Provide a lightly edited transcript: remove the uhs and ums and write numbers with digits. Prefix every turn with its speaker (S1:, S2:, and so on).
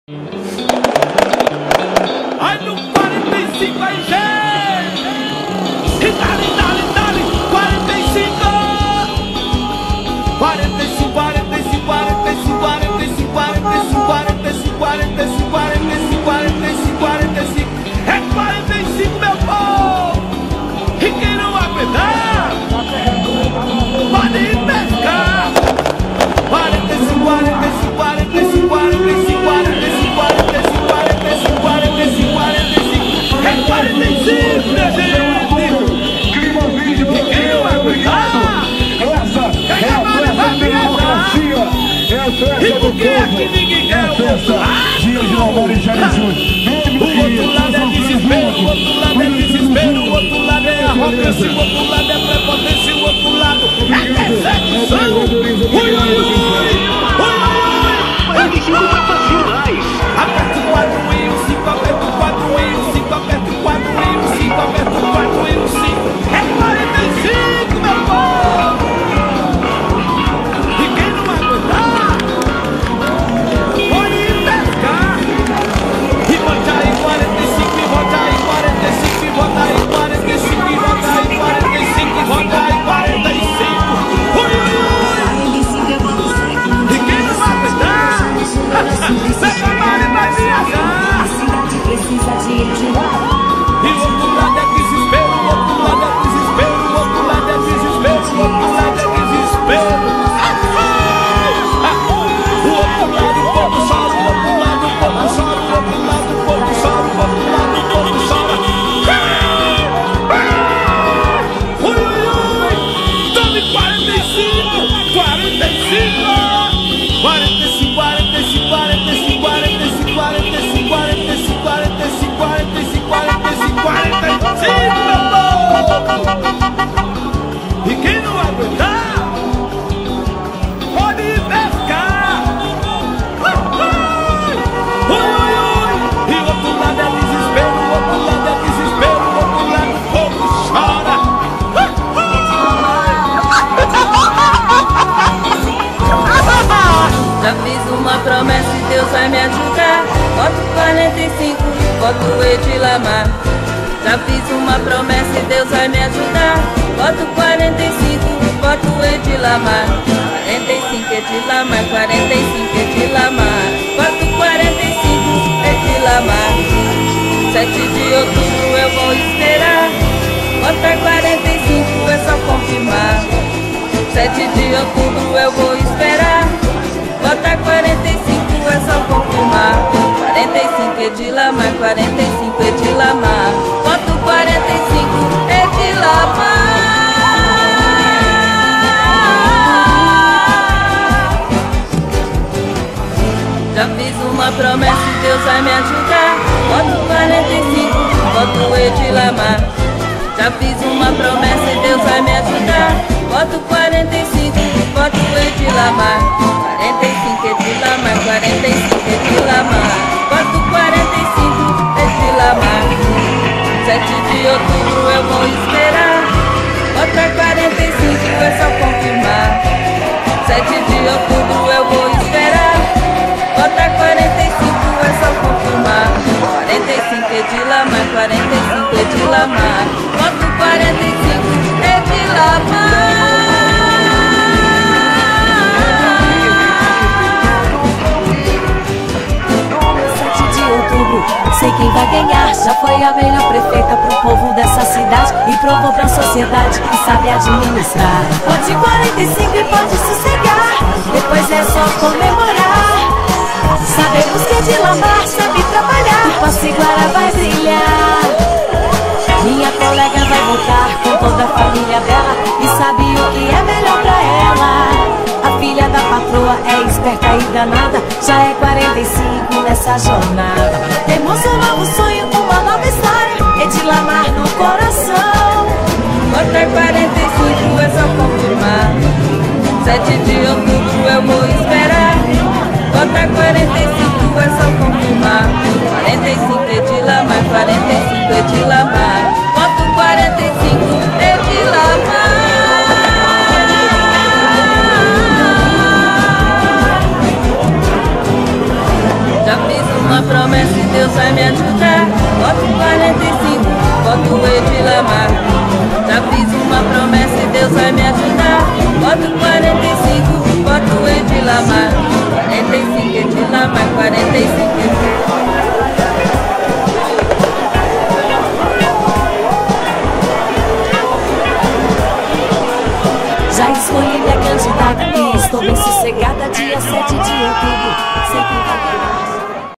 S1: Ai no 45 aí, gente! E dali, 45! 45, 45, 45, 45, 45, 45, 45, 45, 45, 45. É 45, meu povo! E quem não aguentar, pode ir pescar! 45, 45, 45, 45, 45, 45, 45, 45, 45, 45. É 45, minha gente!
S2: Clima vídeo,
S1: e quem não aguentar,
S2: essa é a festa de democracia, é a festa
S1: e
S2: do
S1: por que é
S2: povo,
S1: que ninguém
S2: é
S1: quer
S2: a
S1: o
S2: festa
S1: outro
S2: dia de Lamar e Jair Júnior.
S1: O outro lado é desespero, o outro lado é desespero, o outro lado é arrogância, o outro lado é prepotência, o outro lado é perseguição. Ui, ui, ui, ui, ui.
S3: 45 tá fácil demais.
S1: Aperta o 4 e o 5, aperta o 4 e o 5, aperta o 4 e o 5, aperta o 4 e o 5. É 45, meu povo! E quem não aguentar, pode ir pescar. E bota aí 45, e bota aí 45, e bota aí 45, e bota aí 45, e bota aí 45. Ui, ui, ui! E quem não aguentar, pega a mão e vai viajar. E o outro lado é desespero, o outro lado é desespero, o outro lado é desespero, o outro lado é desespero. O outro lado o povo chora, o outro lado o povo chora, o outro lado o povo chora, o outro lado o povo chora. Ui, ui, ui! Tome 45, 45! 45, 45, 45, 45, 45, 45, 45, 45, 45, 45, meu povo! E quem não aguentar, pode ir pescar! Ui, ui, ui! E o outro lado é desespero, o outro lado é desespero, o outro lado o povo chora!
S4: Já fiz uma promessa e Deus vai me ajudar. Voto 45, voto Edilamar. Já fiz uma promessa e Deus vai me ajudar. Voto 45, voto Edilamar. 45 Edilamar, 45 Edilamar. Voto 45, Edilamar. 7 de outubro eu vou esperar. Voto 45, é só confirmar. 7 de outubro eu vou esperar. Vota 45, é só confirmar. 45 Edilamar, 45 Edilamar. Voto 45 Edilamar. Já fiz uma promessa e Deus vai me ajudar. Voto 45, voto Edilamar. Já fiz uma promessa e Deus vai me ajudar. Voto 45, voto Edilamar. 45 Edilamar, 45 Edilamar. Voto 45 Edilamar. 7 de outubro eu vou esperar. Voto 45, é só confirmar. 7 de outubro eu vou esperar. Voto 45, é só confirmar. 45 Edilamar, 45 Edilamar. Voto 45 Edilamar.
S5: Sei quem vai ganhar, já foi a melhor prefeita pro povo dessa cidade e provou pra sociedade que sabe administrar. Vote 45 e pode sossegar, depois é só comemorar. Sabemos que Edilamar sabe trabalhar, o Passiguara vai brilhar. Minha colega vai votar com toda a família dela e sabe o que é melhor pra ela. A filha da patroa é esperta e danada, já é 45 nessa jornada. Temos um novo sonho com uma nova história, Edilamar no coração.
S4: Vota 45, é só confirmar. 7 de outubro eu vou esperar. Vota 45, é só confirmar. 45 Edilamar, 45 Edilamar. Voto 45 Edilamar. Já fiz uma promessa e Deus vai me ajudar. Voto 45, voto Edilamar. Já fiz uma promessa e Deus vai me ajudar. Voto 45, voto Edilamar. 45 Edilamar, 45 Edilamar.
S5: Já escolhi minha candidata e estou bem sossegada. Dia 7 de outubro, sempre vai ter.